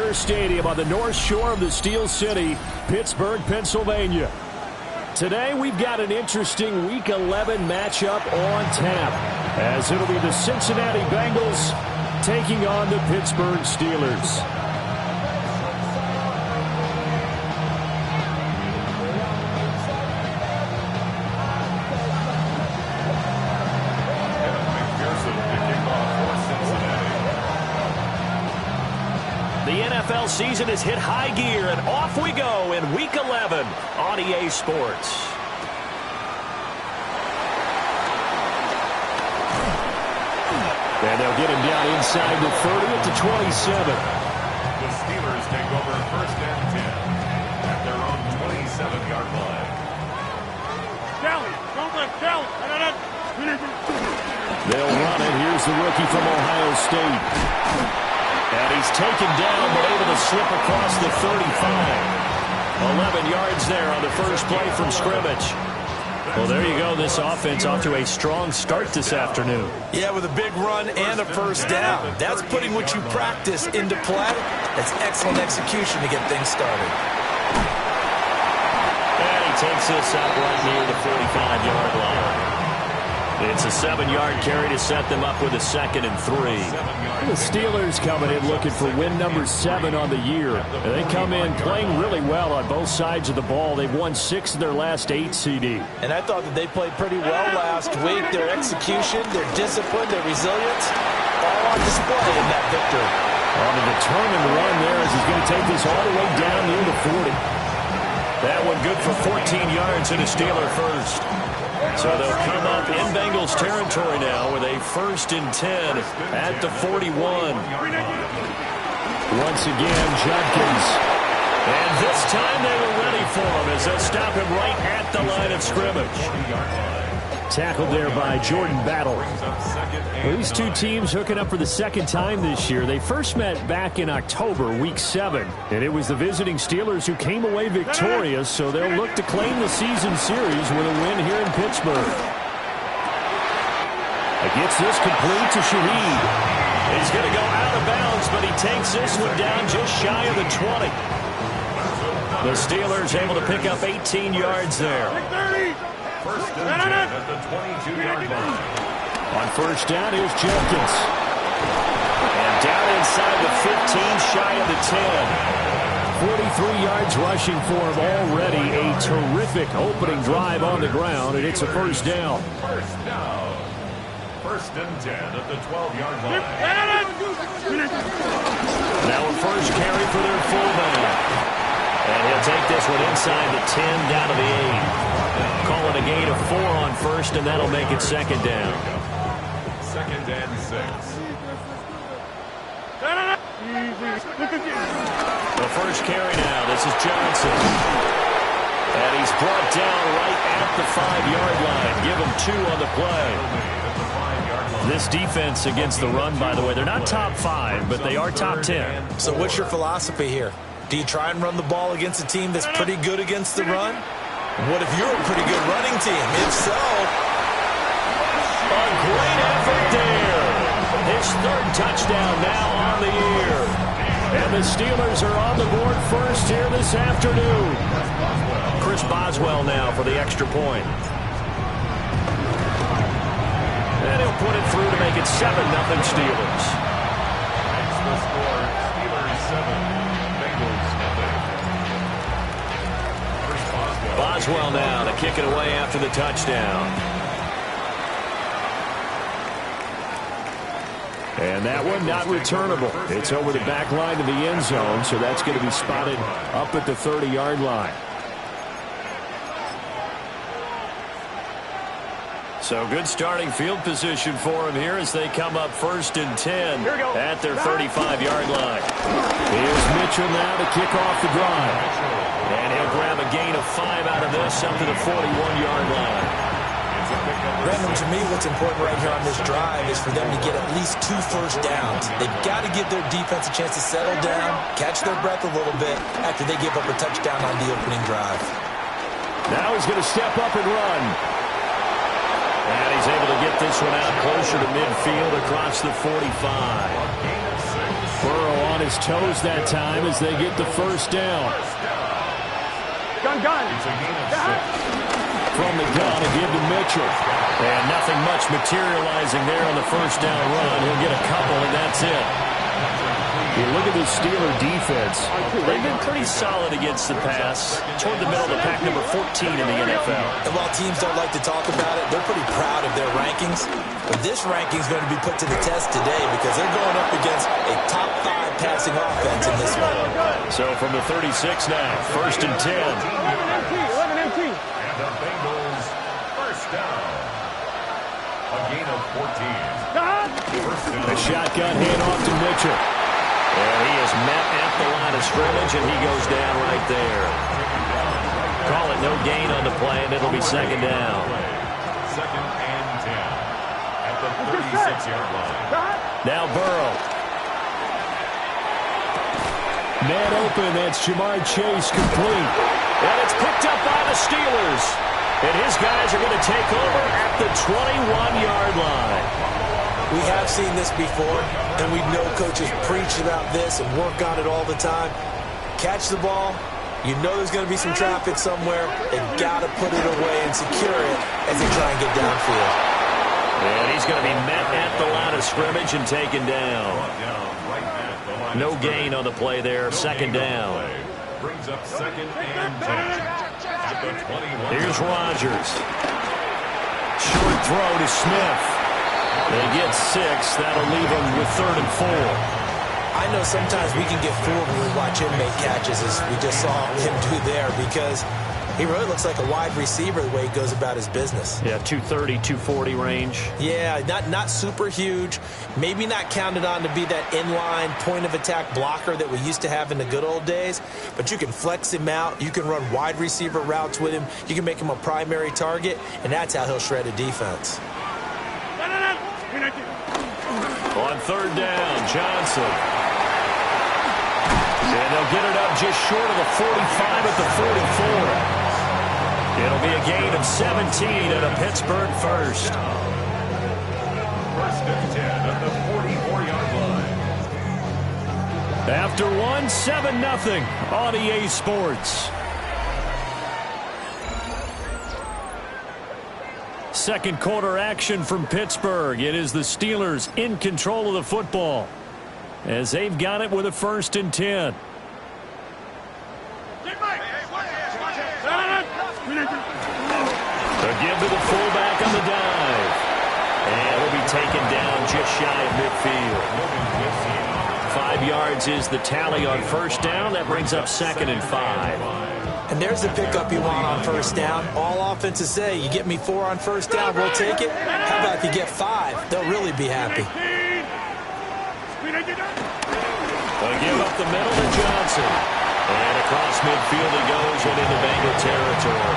Steelers Stadium on the north shore of the Steel City, Pittsburgh, Pennsylvania. Today we've got an interesting Week 11 matchup on tap, as it'll be the Cincinnati Bengals taking on the Pittsburgh Steelers. The NFL season has hit high gear, and off we go in Week 11 on EA Sports. And they'll get him down inside the 30 at the 27. The Steelers take over first and 10 at their own 27-yard line. They'll run it. Here's the rookie from Ohio State. And he's taken down, but able to slip across the 35. 11 yards there on the first play from scrimmage. Well, there you go. This offense off to a strong start this afternoon. Yeah, with a big run and a first down. That's putting what you practice into play. That's excellent execution to get things started. And he takes this up right near the 45-yard line. It's a 7-yard carry to set them up with a 2nd and 3. The Steelers coming in looking for win number 7 on the year. And they come in playing really well on both sides of the ball. They've won 6 of their last 8 CD. And I thought that they played pretty well last week. Their execution, their discipline, their resilience, all on display in that victory. On a determined run there as he's going to take this all the way down near the 40. That one good for 14 yards and a Steeler first. So they'll come up in Bengals territory now with a 1st and 10 at the 41. Once again, Judkins. And this time they were ready for him as they'll stop him right at the line of scrimmage. Tackled there by Jordan Battle. Well, these two teams hooking up for the second time this year. They first met back in October, Week 7. And it was the visiting Steelers who came away victorious, so they'll look to claim the season series with a win here in Pittsburgh. It gets this complete to Shaheed. He's going to go out of bounds, but he takes this one down just shy of the 20. The Steelers able to pick up 18 yards there. First and 10 at the 22-yard line. On first down, here's Jenkins. And down inside the 15, shy of the 10. 43 yards rushing for him already. A terrific opening drive on the ground, and it's a first down. First down. First and 10 at the 12-yard line. Now a first carry for their fullback. And he'll take this one inside the 10 down to the 8. Call it a gain of 4 on first, and that'll make it 2nd down. 2nd and 6. The first carry now. This is Johnson. And he's brought down right at the 5-yard line. Give him 2 on the play. This defense against the run, by the way, they're not top 5, but they are top 10. So what's your philosophy here? Do you try and run the ball against a team that's pretty good against the run? What if you're a pretty good running team? If so, a great effort there. His 3rd touchdown now on the year. And the Steelers are on the board first here this afternoon. Chris Boswell now for the extra point. And he'll put it through to make it 7-0 Steelers. Makes the score Steelers 7. Boswell now to kick it away after the touchdown. And that one not returnable. It's over the back line of the end zone, so that's going to be spotted up at the 30-yard line. So good starting field position for him here as they come up 1st and 10 at their 35-yard line. Here's Mitchell now to kick off the drive. And he'll grab a gain of 5 out of this up to the 41-yard line. Brandon, to me, what's important right here on this drive is for them to get at least 2 first downs. They've got to give their defense a chance to settle down, catch their breath a little bit after they give up a touchdown on the opening drive. Now he's going to step up and run. And he's able to get this one out closer to midfield across the 45. Burrow on his toes that time as they get the first down. Gun. From the gun, a give to Mitchell. And nothing much materializing there on the first down run. He'll get a couple, and that's it. You look at the Steeler defense. They've been pretty solid against the pass. Toward the middle of the pack, number 14 in the NFL. And while teams don't like to talk about it, they're pretty proud of their rankings. But this ranking is going to be put to the test today because they're going up against a top 5 passing offense in this one. So from the 36 now, 1st and 10. 11 empty. And the Bengals first down. A gain of 14. A shotgun handoff to Mitchell. And he is met at the line of scrimmage, and he goes down right there. Call it no gain on the play, and it'll be 2nd down. 2nd and 10 at the 36-yard line. Now Burrow. Man open, that's Jamar Chase complete. And it's picked up by the Steelers. And his guys are going to take over at the 21-yard line. We have seen this before, and we know coaches preach about this and work on it all the time. Catch the ball. You know there's going to be some traffic somewhere. They've got to put it away and secure it as they try and get downfield. And he's going to be met at the line of scrimmage and taken down. No gain on the play there. 2nd down. Brings up 2nd and 10 at the 21. Here's Rodgers. Short throw to Smith. They get 6. That'll leave them with 3rd and 4. I know sometimes we can get fooled when we watch him make catches, as we just saw him do there, because he really looks like a wide receiver the way he goes about his business. Yeah, 230, 240 range. Yeah, not super huge. Maybe not counted on to be that inline point-of-attack blocker that we used to have in the good old days. But you can flex him out. You can run wide receiver routes with him. You can make him a primary target, and that's how he'll shred a defense. On 3rd down, Johnson. And they'll get it up just short of the 45 at the 44. It'll be a gain of 17 and a Pittsburgh first. 1st and 10 at the 44-yard line. After 7-0 on EA Sports. Second quarter action from Pittsburgh. It is the Steelers in control of the football as they've got it with a 1st and 10. The give to the fullback on the dive. And he'll be taken down just shy of midfield. 5 yards is the tally on 1st down. That brings up 2nd and 5. And there's the pickup you want on 1st down. All offenses say, you get me 4 on 1st down, we'll take it. How about if you get 5? They'll really be happy. They'll give up the middle to Johnson. And across midfield he goes and into Bengal territory.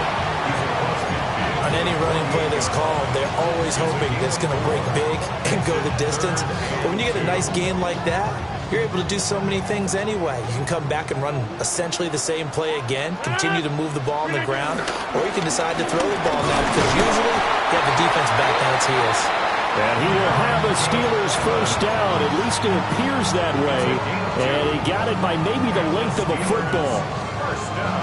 On any running play that's called, they're always hoping that it's going to break big and go the distance. But when you get a nice gain like that, you're able to do so many things anyway. You can come back and run essentially the same play again, continue to move the ball on the ground, or you can decide to throw the ball now because usually you have the defense back on its heels. And he will have a Steelers first down. At least it appears that way. And he got it by maybe the length of a football.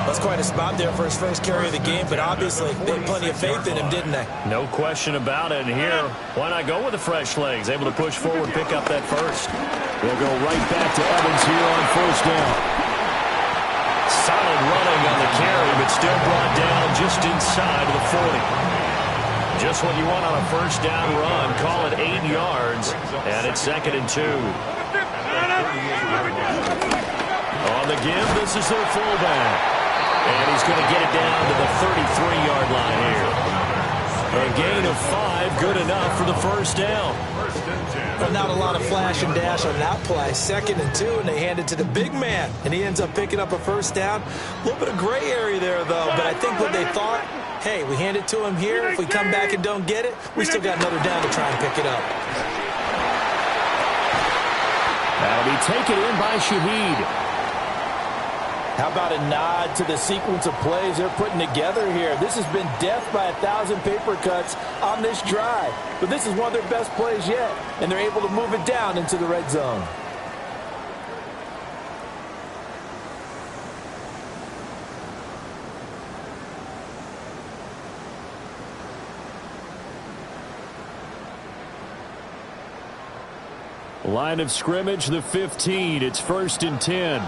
That's quite a spot there for his first carry of the game, but obviously they had plenty of faith in him, didn't they? No question about it. And here, why not go with the fresh legs? Able to push forward, pick up that first. They'll go right back to Evans here on 1st down. Solid running on the carry, but still brought down just inside of the 40. Just what you want on a 1st down run. Call it 8 yards, and it's 2nd and 2. On the give, this is their fullback. And he's going to get it down to the 33-yard line here. A gain of 5, good enough for the 1st down. Well, not a lot of flash and dash on that play. 2nd and 2, and they hand it to the big man. And he ends up picking up a 1st down. A little bit of gray area there, though. But I think what they thought, hey, we hand it to him here. If we come back and don't get it, we still got another down to try and pick it up. That'll be taken in by Shaheed. How about a nod to the sequence of plays they're putting together here? This has been death by 1,000 paper cuts on this drive. But this is one of their best plays yet, and they're able to move it down into the red zone. Line of scrimmage, the 15. It's 1st and 10.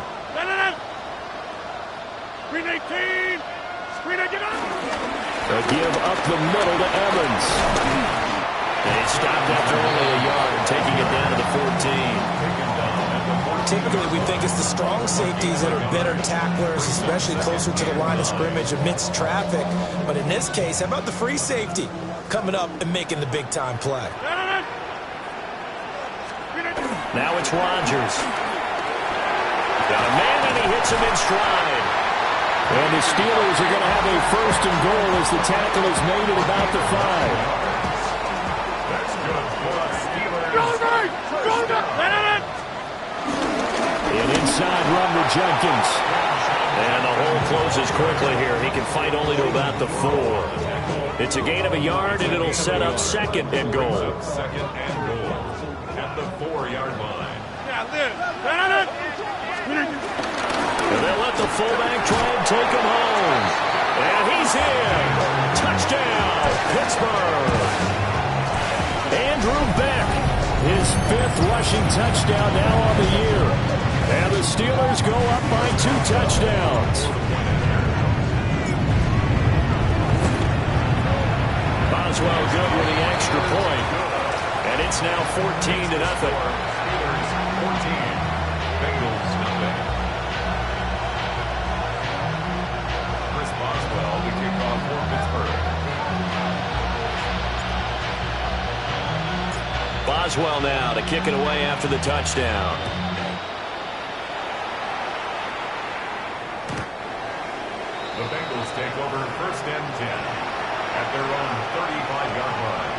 Screen 18. Screen 18. A give up the middle to Evans. They stopped after only a yard, taking it down to the 14. Typically, we think it's the strong safeties that are better tacklers, especially closer to the line of scrimmage amidst traffic. But in this case, how about the free safety coming up and making the big-time play? Now it's Rodgers. Got a man, and he hits him in stride. And the Steelers are going to have a 1st and goal as the tackle is made at about the 5. That's good for the Steelers. An inside run to Jenkins. And the hole closes quickly here. He can fight only to about the 4. It's a gain of a yard, and it'll set up 2nd and goal. 2nd and goal at the 4-yard line. And they'll let the fullback try and take him home. And he's in. Touchdown, Pittsburgh. Andrew Beck, his 5th rushing touchdown now on the year. And the Steelers go up by 2 touchdowns. Boswell good with the extra point. And it's now 14-0. Steelers 14. Bengals nothing. Chris Boswell to kick off for Pittsburgh. Boswell now to kick it away after the touchdown. The Bengals take over 1st and 10 at their own 35-yard line.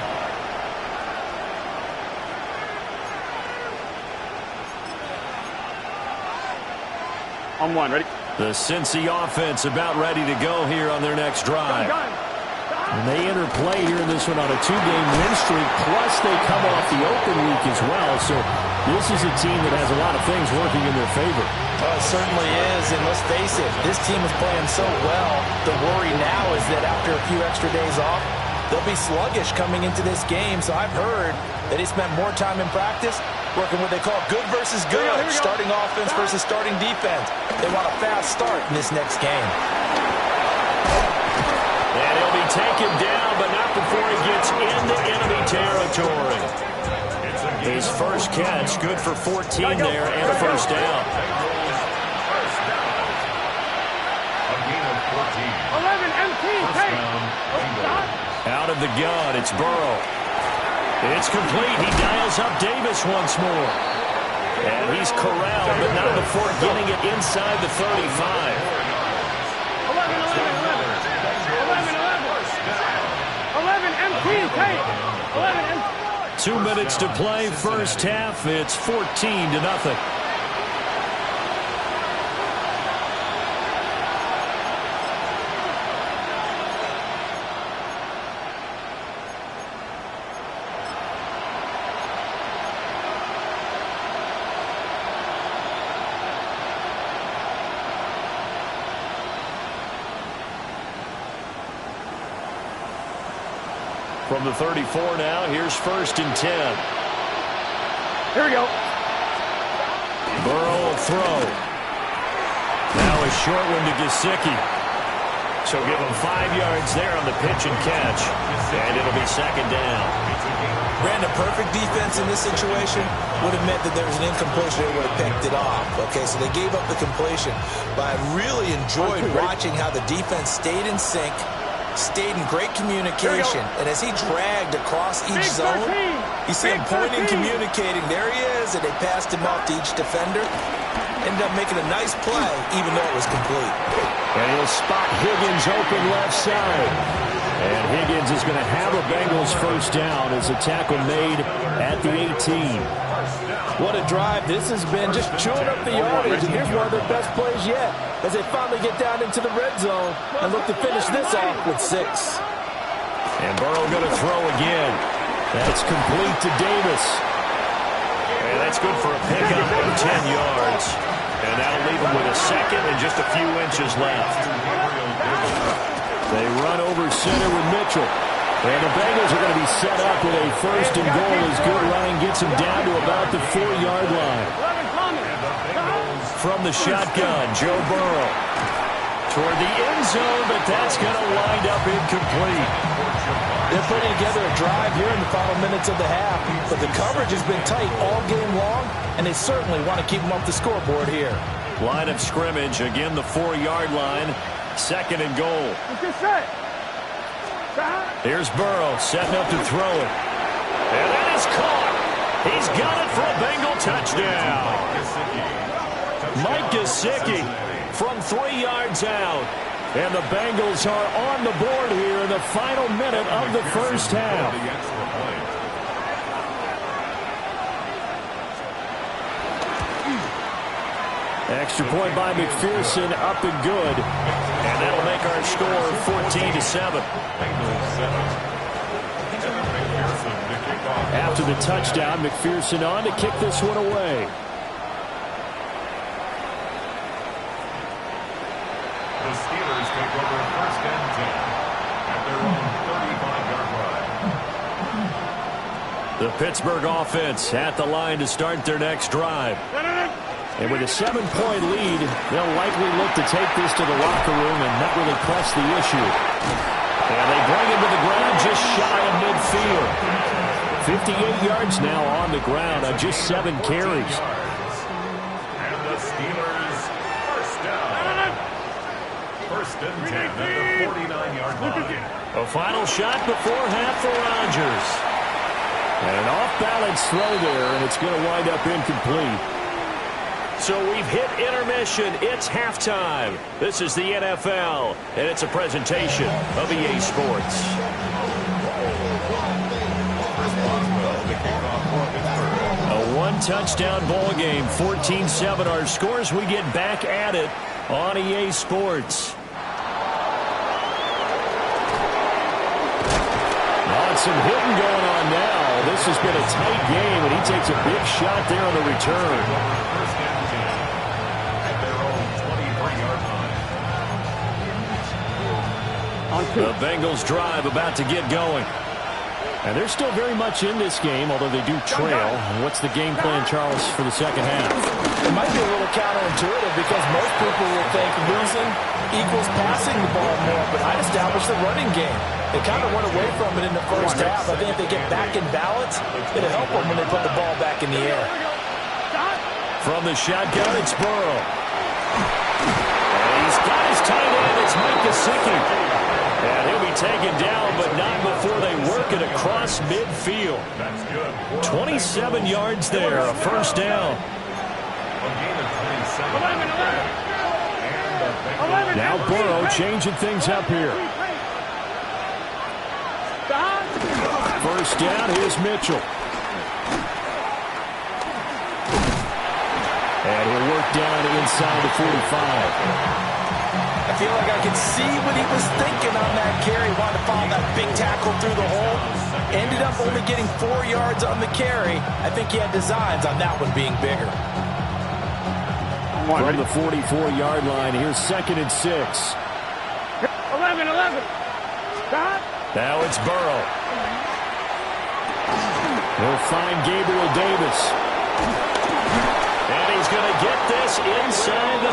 On 1, ready? The Cincy offense about ready to go here on their next drive. And they enter play here in this one on a 2-game win streak, plus they come off the open week as well. So this is a team that has a lot of things working in their favor. Oh, it certainly is, and let's face it, this team is playing so well. The worry now is that after a few extra days off, they'll be sluggish coming into this game. So I've heard that they spent more time in practice working what they call good versus good, starting offense versus starting defense. They want a fast start in this next game. And he'll be taken down, but not before he gets into enemy territory. His first catch, good for 14 there and a 1st down. A gain of 14. 11 MT, take. Out of the gun, it's Burrow. It's complete. He dials up Davis once more. And he's corralled, but not before getting it inside the 35. 11 MT, take. 11 MT. 2 minutes to play, first half. It's 14-0. From the 34 now, here's 1st and 10. Here we go. Burrow will throw. Now a short one to Gesicki. So give him 5 yards there on the pitch and catch. And it'll be 2nd down. Brandon, perfect defense in this situation would have meant that there was an incompletion. They would have picked it off. Okay, so they gave up the completion. But I really enjoyed watching how the defense stayed in sync, stayed in great communication, and as he dragged across each zone, you see him pointing, communicating. There he is, and they passed him off to each defender. Ended up making a nice play, even though it was complete. And he'll spot Higgins open left side. And Higgins is going to have a Bengals 1st down as a tackle made at the 18. What a drive this has been, just chewing up the yardage. And here's one of their best plays yet as they finally get down into the red zone and look to finish this off with 6. And Burrow going to throw again. That's complete to Davis. And that's good for a pickup of 10 yards. And that'll leave him with a 2nd and just a few inches left. They run over center with Mitchell. And the Bengals are going to be set up with a first and goal as good running gets them down to about the 4-yard line. From the shotgun, Joe Burrow. Toward the end zone, but that's going to wind up incomplete. They're putting together a drive here in the final minutes of the half, but the coverage has been tight all game long, and they certainly want to keep them off the scoreboard here. Line of scrimmage, again the 4-yard line, second and goal. Here's Burrow setting up to throw it. And that is caught. He's got it for a Bengal touchdown. Mike Gesicki from 3 yards out. And the Bengals are on the board here in the final minute of the first half. Extra point by McPherson, up and good. And that'll make our score 14-7. After the touchdown, McPherson on to kick this one away. The Steelers take over first and 10 at their own 35-yard line. The Pittsburgh offense at the line to start their next drive. And with a 7-point lead, they'll likely look to take this to the locker room and not really press the issue. And they bring him to the ground just shy of midfield. 58 yards now on the ground on just 7 carries. And the Steelers first down. First and 10 at the 49-yard line. A final shot before half for Rodgers. And an off-balance throw there, and it's going to wind up incomplete. So we've hit intermission. It's halftime. This is the NFL, and it's a presentation of EA Sports. A one-touchdown ball game, 14-7 our scores. We get back at it on EA Sports. Some hitting going on now. This has been a tight game, and he takes a big shot there on the return. First and 10 at their own 23-yard line. The Bengals drive about to get going. And they're still very much in this game, although they do trail. What's the game plan, Charles, for the second half? It might be a little counterintuitive because most people will think losing equals passing the ball more, but I'd establish the running game. They kind of went away from it in the first half. I think if they get back in balance, it'll help them when they put the ball back in the air. From the shotgun, it's Burrow. And he's got his tight end. It's Mike Gesicki. And he'll be taken down, but not before they work it across midfield. 27 yards there, a first down. Now Burrow changing things up here. First down, here's Mitchell. And he'll work down inside the 45. I feel like I can see what he was thinking on that carry. Wanted to follow that big tackle through the hole. Ended up only getting 4 yards on the carry. I think he had designs on that one being bigger. From the 44-yard line, here's second and 6. 11. Stop. Now it's Burrow. He'll find Gabriel Davis. And he's going to get this inside the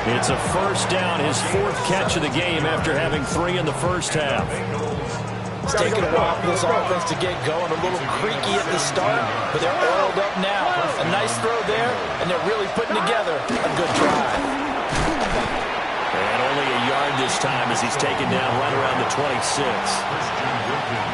30. It's a first down, his 4th catch of the game after having 3 in the first half. It's taken a while for this offense to get going. A little creaky at the start, but they're oiled up now. A nice throw there, and they're really putting together a good drive. And only a yard this time as he's taken down right around the 26.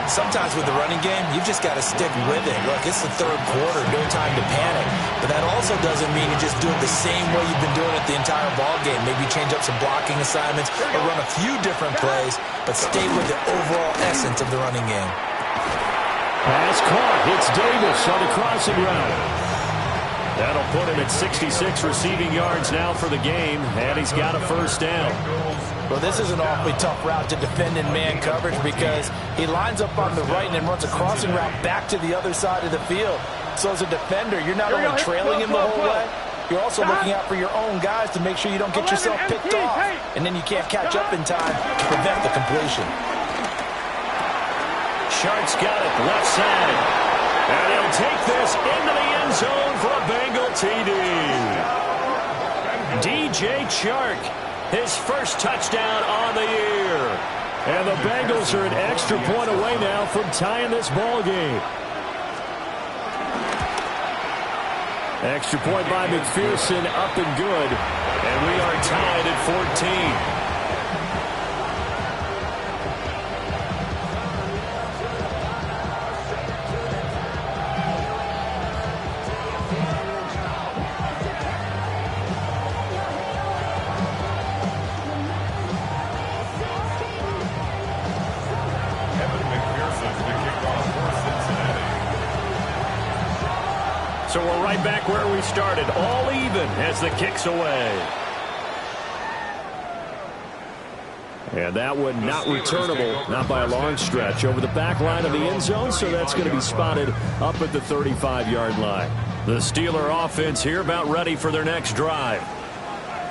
Sometimes with the running game, you've just got to stick with it. Look, it's the third quarter, no time to panic. But that also doesn't mean you just do it the same way you've been doing it the entire ball game. Maybe change up some blocking assignments or run a few different plays, but stay with the overall essence of the running game. Pass caught. It's Davis on the crossing route. That'll put him at 66 receiving yards now for the game, and he's got a first down. Well, this is an awfully tough route to defend in man coverage because he lines up on the right and then runs a crossing route back to the other side of the field. So as a defender, you're not only trailing him the whole way, you're also looking out for your own guys to make sure you don't get yourself picked off. And then you can't catch up in time to prevent the completion. Chark's got it, left side. And he'll take this into the end zone for a Bengal TD. DJ Chark, his first touchdown on the year. And the Bengals are an extra point away now from tying this ball game. Extra point by McPherson, up and good. And we are tied at 14. So we're right back where we started, all even as the kick's away. And that one not returnable, not by a long stretch, over the back line of the end zone, so that's going to be spotted up at the 35-yard line. The Steeler offense here about ready for their next drive.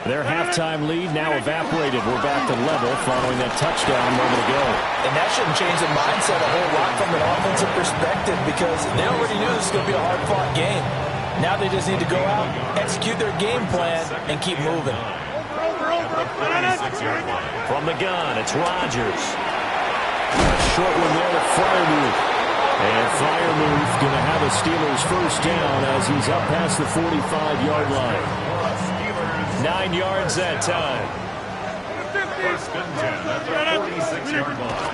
Their halftime lead now evaporated. We're back to level following that touchdown a moment ago. And that shouldn't change the mindset a whole lot from an offensive perspective because they already knew this was going to be a hard-fought game. Now they just need to go out, execute their game plan, and keep moving. From the gun, it's Rodgers. A short one there to Freiermuth. And Freiermuth going to have a Steelers first down as he's up past the 45-yard line. 9 yards that time. First and 10 at the 46-yard line.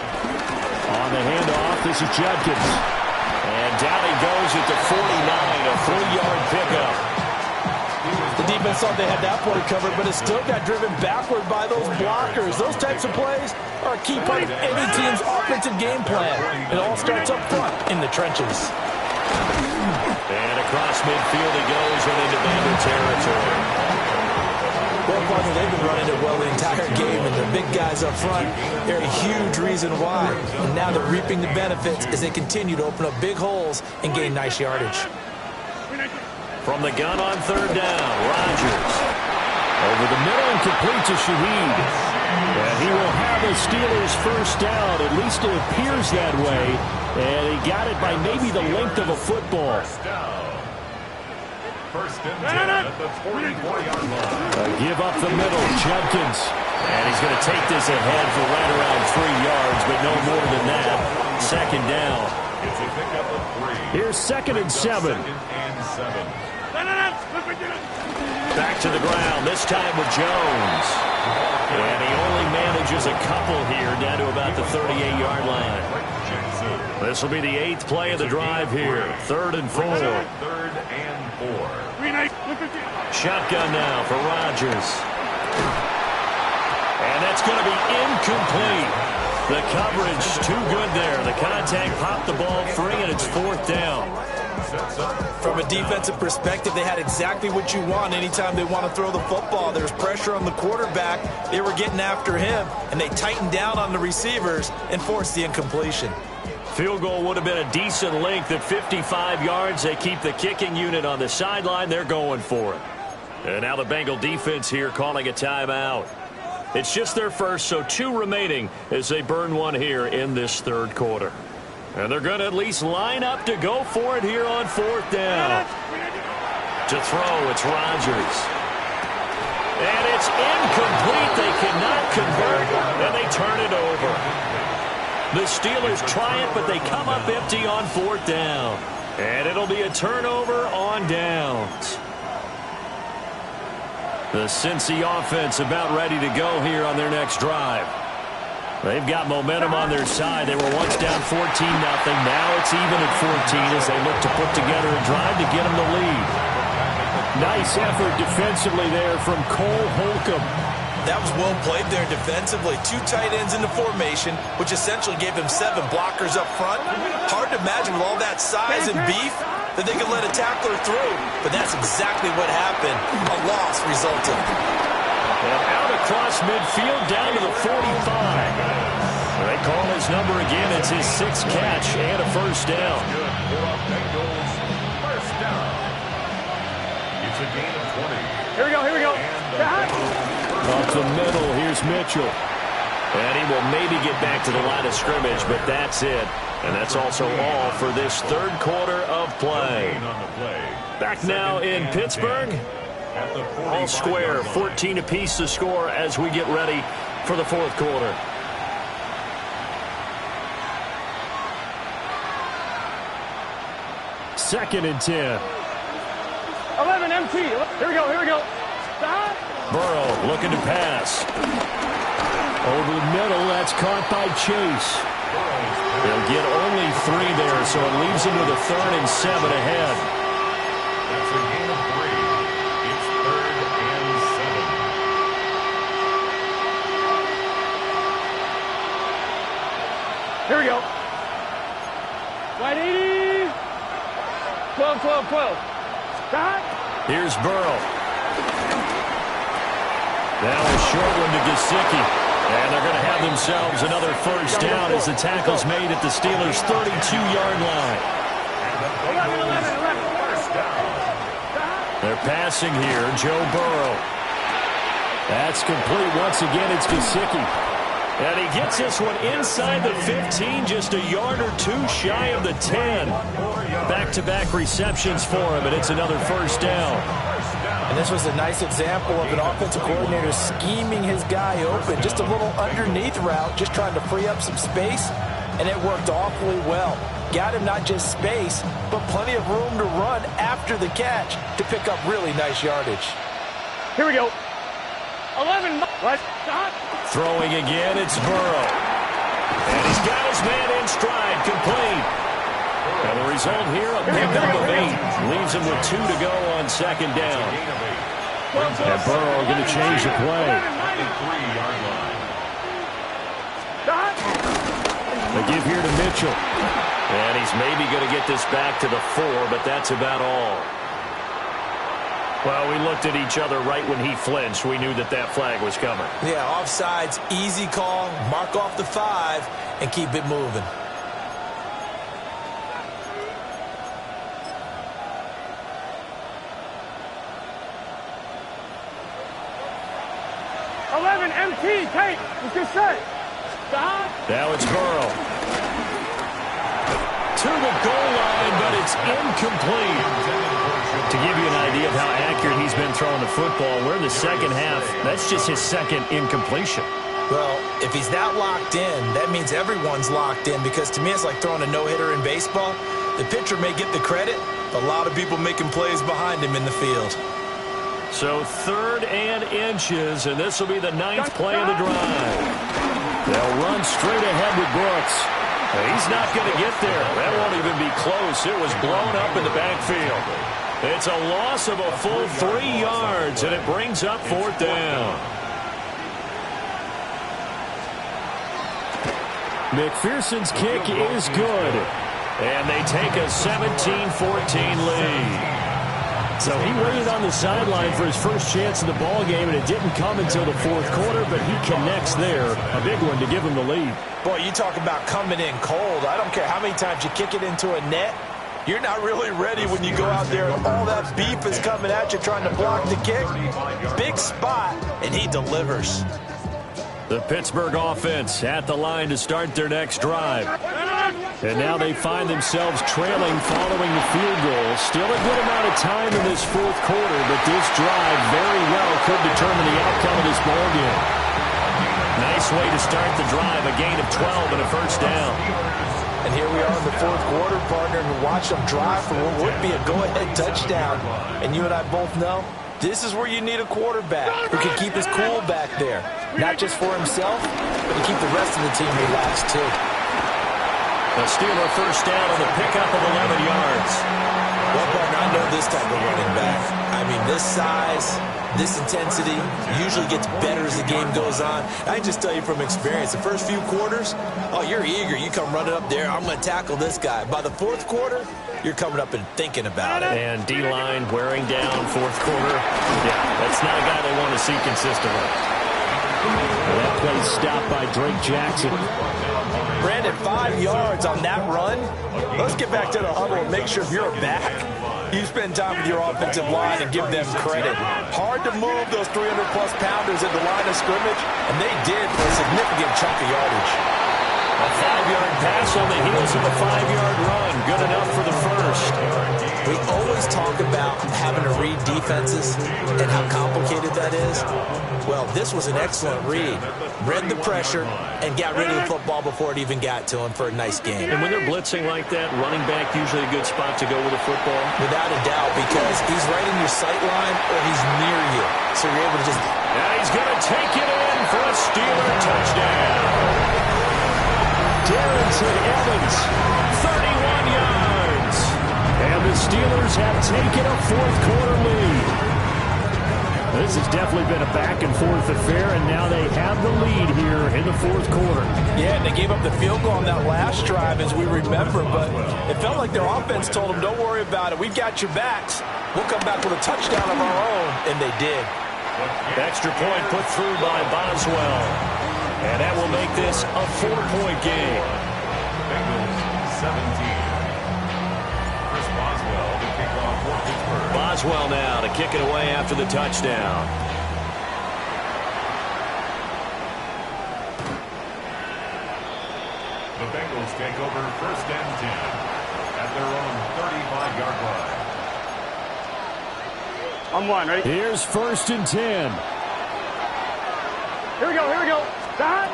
On the handoff, this is Judkins. And down he goes at the 49, a 3-yard pickup. The defense thought they had that point covered, but it still got driven backward by those blockers. Those types of plays are a key part of any team's offensive game plan. It all starts up front in the trenches. And across midfield he goes and into Bengal territory. Well, partner, they've been running it well the entire game, and the big guys up front, they're a huge reason why. And now they're reaping the benefits as they continue to open up big holes and gain nice yardage. From the gun on third down, Rodgers. Over the middle and complete to Shaheed. And he will have a Steelers first down. At least it appears that way. And he got it by maybe the length of a football. First and 10 at the 44-yard line. Give up the middle, Judkins. And he's going to take this ahead for right around 3 yards, but no more than that. Second down. It's a pickup of 3. Here's second and 7. Second and 7. Back to the ground, this time with Jones. And he only manages a couple here down to about the 38-yard line. This will be the 8th play of the drive here. 3rd and 4. 3rd and 4. Shotgun now for Rodgers. And that's going to be incomplete. The coverage too good there. The contact popped the ball free, and it's 4th down. From a defensive perspective, they had exactly what you want anytime they want to throw the football. There's pressure on the quarterback. They were getting after him, and they tightened down on the receivers and forced the incompletion. Field goal would have been a decent length at 55 yards. They keep the kicking unit on the sideline. They're going for it. And now the Bengal defense here calling a timeout. It's just their first, so 2 remaining as they burn one here in this 3rd quarter. And they're going to at least line up to go for it here on 4th down. To throw, it's Rodgers. And it's incomplete. They cannot convert, and they turn it over. The Steelers try it, but they come up empty on 4th down. And it'll be a turnover on downs. The Cincy offense about ready to go here on their next drive. They've got momentum on their side. They were once down 14-0. Now it's even at 14 as they look to put together a drive to get them the lead. Nice effort defensively there from Cole Holcomb. That was well played there defensively. 2 tight ends in the formation, which essentially gave them 7 blockers up front. Hard to imagine with all that size and beef that they could let a tackler through. But that's exactly what happened. A loss resulted. And out across midfield down to the 45. They call his number again. It's his 6th catch and a first down. First down. It's a gain of 20. Here we go, here we go. Up the middle, here's Mitchell. And he will maybe get back to the line of scrimmage, but that's it. And that's also all for this third quarter of play. Back now in Pittsburgh. All square, 14 apiece to score as we get ready for the fourth quarter. Second and 10. 11 MT. Here we go, here we go. Stop. Burrow looking to pass. Over the middle, that's caught by Chase. They'll get only 3 there, so it leaves them with a 3rd and 7 ahead. That's a gain of 3. It's 3rd and 7. Here we go. Right 80. 12, 12, 12. Stop. Here's Burrow. Now a short one to Gesicki. And they're going to have themselves another first down as the tackle's made at the Steelers' 32-yard line. 11, 11, 11. First down. They're passing here, Joe Burrow. That's complete. Once again, it's Gesicki. And he gets this one inside the 15, just a yard or 2 shy of the 10. Back-to-back receptions for him, and it's another first down. And this was a nice example of an offensive coordinator scheming his guy open. Just a little underneath route, just trying to free up some space, and it worked awfully well. Got him not just space, but plenty of room to run after the catch to pick up really nice yardage. Here we go. 11. Right. Stop. Throwing again, it's Burrow. And he's got his man in stride, complete. And the result here, a pickup of 8. Leaves him with 2 to go on second down. And Burrow going to change the play. They give here to Mitchell. And he's maybe going to get this back to the 4, but that's about all. Well, we looked at each other right when he flinched. We knew that that flag was coming. Yeah, offsides, easy call. Mark off the 5 and keep it moving. MT, take. It's good set. Stop. Now it's Burrow. To the goal line, but it's incomplete. To give you an idea of how accurate he's been throwing the football, we're in the second half. That's just his second incompletion. Well, if he's that locked in, that means everyone's locked in, because to me it's like throwing a no-hitter in baseball. The pitcher may get the credit, a lot of people making plays behind him in the field. So 3rd and inches, and this will be the 9th play of the drive. They'll run straight ahead with Brooks. He's not going to get there. That won't even be close. It was blown up in the backfield. It's a loss of a full 3 yards, and it brings up 4th down. McPherson's kick is good. And they take a 17-14 lead. So he waited on the sideline for his first chance in the ball game, and it didn't come until the 4th quarter, but he connects there. A big one to give him the lead. Boy, you talk about coming in cold. I don't care how many times you kick it into a net. You're not really ready when you go out there and all that beef is coming at you trying to block the kick. Big spot, and he delivers. The Pittsburgh offense at the line to start their next drive. And now they find themselves trailing following the field goal. Still a good amount of time in this 4th quarter, but this drive very well could determine the outcome of this ball game. Nice way to start the drive, a gain of 12 and a first down. And here we are in the 4th quarter, partner, and watch them drive for what would be a go-ahead touchdown. And you and I both know this is where you need a quarterback who can keep his cool back there. Not just for himself, but to keep the rest of the team relaxed, too. A Steeler first down on the pickup of 11 yards. Well, partner, I know this type of running back. I mean, this size, this intensity usually gets better as the game goes on. I can just tell you from experience, the first few quarters, oh, you're eager. You come running up there, I'm going to tackle this guy. By the 4th quarter, you're coming up and thinking about it. And D-line wearing down 4th quarter. Yeah, that's not a guy they want to see consistently. Well, that play stopped by Drake Jackson. Brandon, 5 yards on that run. Let's get back to the huddle and make sure if you're a back, you spend time with your offensive line and give them credit. Hard to move those 300-plus pounders at the line of scrimmage, and they did for a significant chunk of yardage. A 5-yard pass on the heels of a 5-yard run. Good enough for the first. We always talk about having to read defenses and how complicated that is. Well, this was an excellent read. Read the pressure and got rid of the football before it even got to him for a nice game. And when they're blitzing like that, running back usually a good spot to go with a football? Without a doubt, because he's right in your sight line or he's near you. So you're able to just... Now he's going to take it in for a Steeler touchdown. Darrington Evans, 31 yards. And the Steelers have taken a fourth-quarter lead. This has definitely been a back-and-forth affair, and now they have the lead here in the fourth quarter. Yeah, and they gave up the field goal on that last drive, as we remember, but it felt like their offense told them, don't worry about it. We've got your backs. We'll come back with a touchdown of our own, and they did. Extra point put through by Boswell. And that will make this a 4-point game. Bengals 17. Chris Boswell to kick off for Pittsburgh. Boswell now to kick it away after the touchdown. The Bengals take over first and 10 at their own 35-yard line. I'm one, ready? Here's first and 10. Here we go, here we go. Stop.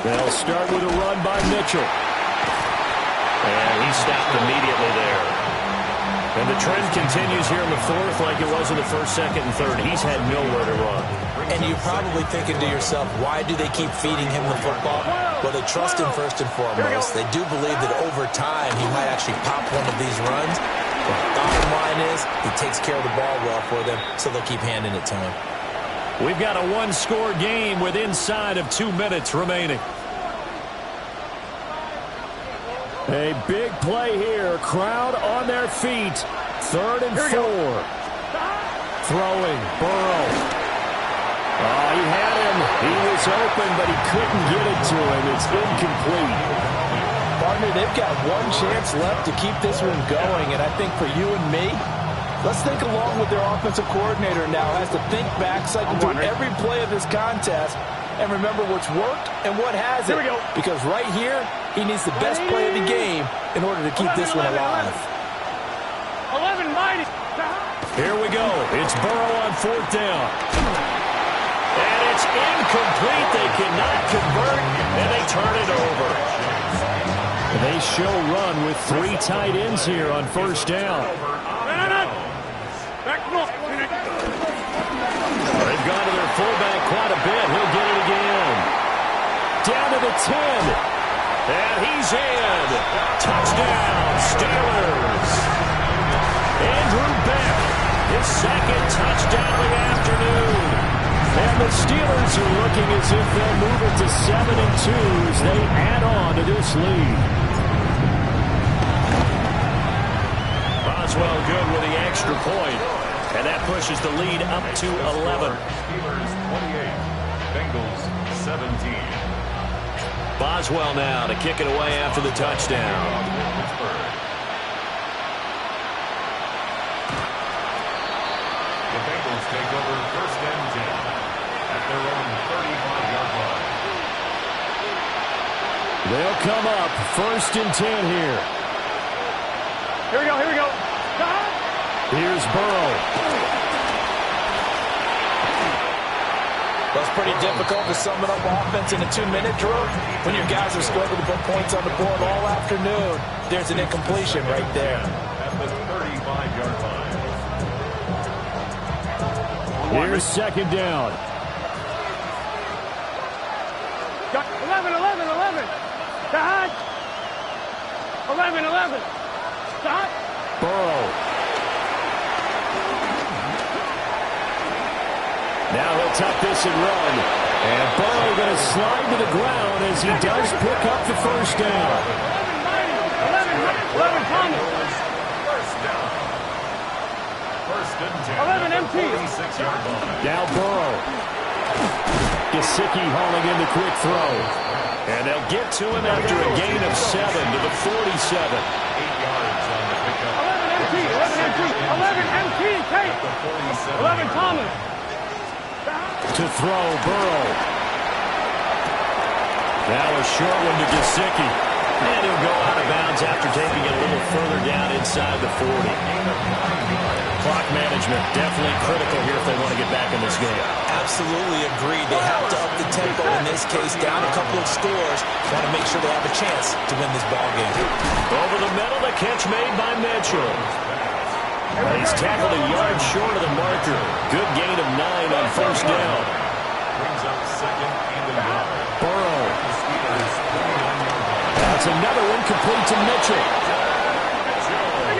They'll start with a run by Mitchell. And he stopped immediately there. And the trend continues here in the fourth like it was in the first, second, and third. He's had nowhere to run. And you're probably thinking to yourself, why do they keep feeding him the football? Well, they trust him first and foremost. They do believe that over time he might actually pop one of these runs. But the bottom line is he takes care of the ball well for them, so they'll keep handing it to him. We've got a one-score game with inside of 2 minutes remaining. A big play here. Crowd on their feet. Third and 4. Throwing. Burrow. Oh, he had him. He was open, but he couldn't get it to him. It's incomplete. Partner, they've got one chance left to keep this one going, and I think for you and me, let's think along with their offensive coordinator now. Has to think back, cycle through every play of this contest, and remember what's worked and what hasn't. Here we go. Because right here, he needs the best play of the game in order to keep this one alive. 11 mighty. Here we go. It's Burrow on fourth down. And it's incomplete. They cannot convert, and they turn it over. They show run with 3 tight ends here on first down. They've gone to their fullback quite a bit. He'll get it again. Down to the 10. And he's in. Touchdown, Steelers. Andrew Beck, his second touchdown of the afternoon. And the Steelers are looking as if they'll move it to 7-2 as they add on to this lead. Boswell good with the extra point. And that pushes the lead up to 11. Steelers 28. Bengals 17. Boswell now to kick it away after the touchdown. The Bengals take over first and 10 at their own 35-yard line. They'll come up first and 10 here. Here we go, here we go. Stop. Here's Burrow. Well, it's pretty difficult to sum it up offense in a 2-minute drill when your guys are struggling to put points on the board all afternoon. There's an incompletion right there. At the 35-yard line. Here's second down. 11. Stop. 11. Stop. Burrow. Now he'll tuck this and run. And Burrow going to slide to the ground as he does pick up the first down. 11 Thomas. First down. First and 10. 11 MT. 46-yard line. Now Burrow. Gesicki hauling in the quick throw. And they'll get to him after a gain of 7 to the 47. 8 yards on the pickup. 11 MT. Take. 11 Thomas. To throw, Burrow. Now a short one to Gesicki. And he'll go out of bounds after taking it a little further down inside the 40. Clock management definitely critical here if they want to get back in this game. Absolutely agreed. They have to up the tempo in this case, down a couple of scores. Want to make sure they have a chance to win this ball game. Over the middle, the catch made by Mitchell. He's tackled a yard short of the marker. Good gain of 9 on first down. Brings up second and a yard. Burrow. That's another one complete to Mitchell.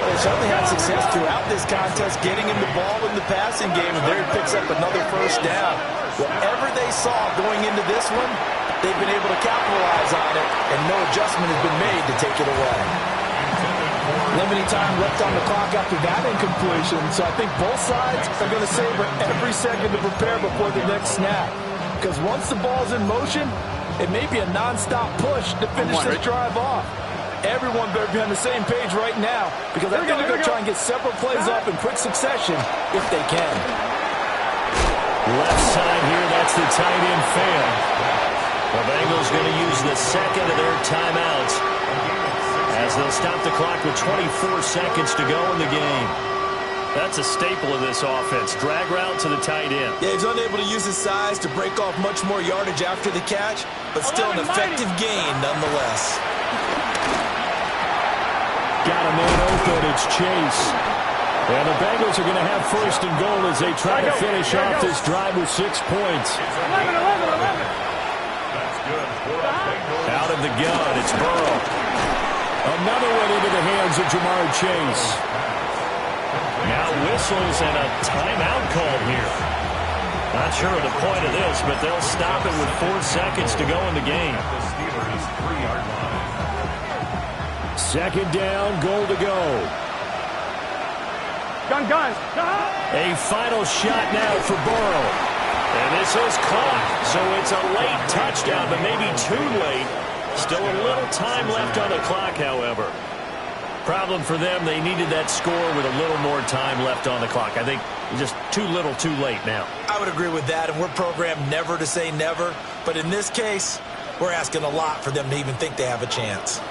They certainly had success throughout this contest getting him the ball in the passing game, and there he picks up another first down. Whatever they saw going into this one, they've been able to capitalize on it, and no adjustment has been made to take it away. Limited time left on the clock after that incompletion, so I think both sides are going to savor every second to prepare before the next snap. Because once the ball's in motion, it may be a non-stop push to finish this drive off. Everyone better be on the same page right now, because I think they're going to try and get several plays off in quick succession if they can. Left side here, that's the tight end fail. The Bengals going to use the second of their timeouts as they'll stop the clock with 24 seconds to go in the game. That's a staple of this offense. Drag route to the tight end. Yeah, he's unable to use his size to break off much more yardage after the catch, but still an effective gain nonetheless. Got a man open, it's Chase. And the Bengals are going to have first and goal as they try to finish off this drive with 6 points. 11. That's good for the Bengals. Out of the gun, it's Burrow. Another one into the hands of Jamar Chase. Now whistles and a timeout called here. Not sure of the point of this, but they'll stop it with 4 seconds to go in the game. The Steelers' 3-yard line. Second down, goal to go. Gun. A final shot now for Burrow. And this is caught, so it's a late touchdown, but maybe too late. Still a little time left on the clock, however. Problem for them, they needed that score with a little more time left on the clock. I think just too little, too late now. I would agree with that, and we're programmed never to say never. But in this case, we're asking a lot for them to even think they have a chance.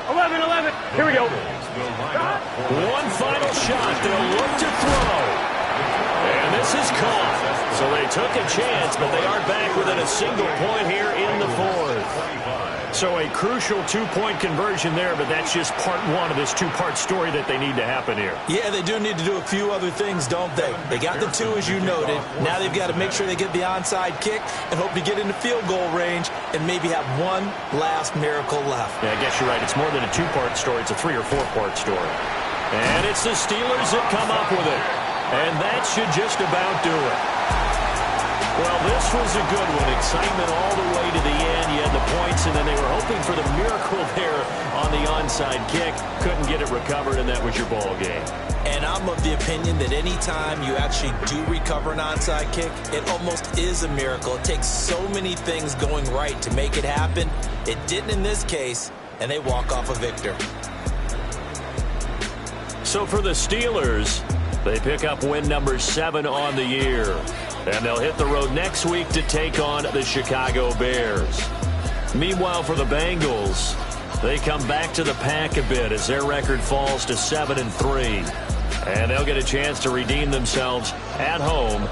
11. Here we go. One final shot. They'll look to throw. And this is caught. So they took a chance, but they are back within a single point here in the fourth. So a crucial 2-point conversion there, but that's just part one of this 2-part story that they need to happen here. Yeah, they do need to do a few other things, don't they? They got the 2, as you noted. Now they've got to make sure they get the onside kick and hope to get into field goal range and maybe have one last miracle left. Yeah, I guess you're right. It's more than a 2-part story. It's a 3- or 4-part story. And it's the Steelers that come up with it. And that should just about do it. Well, this was a good one. Excitement all the way to the end. You had the points, and then they were hoping for the miracle there on the onside kick. Couldn't get it recovered, and that was your ball game. And I'm of the opinion that any time you actually do recover an onside kick, it almost is a miracle. It takes so many things going right to make it happen. It didn't in this case, and they walk off a victor. So for the Steelers, they pick up win number 7 on the year. And they'll hit the road next week to take on the Chicago Bears. Meanwhile, for the Bengals, they come back to the pack a bit as their record falls to 7-3. And they'll get a chance to redeem themselves at home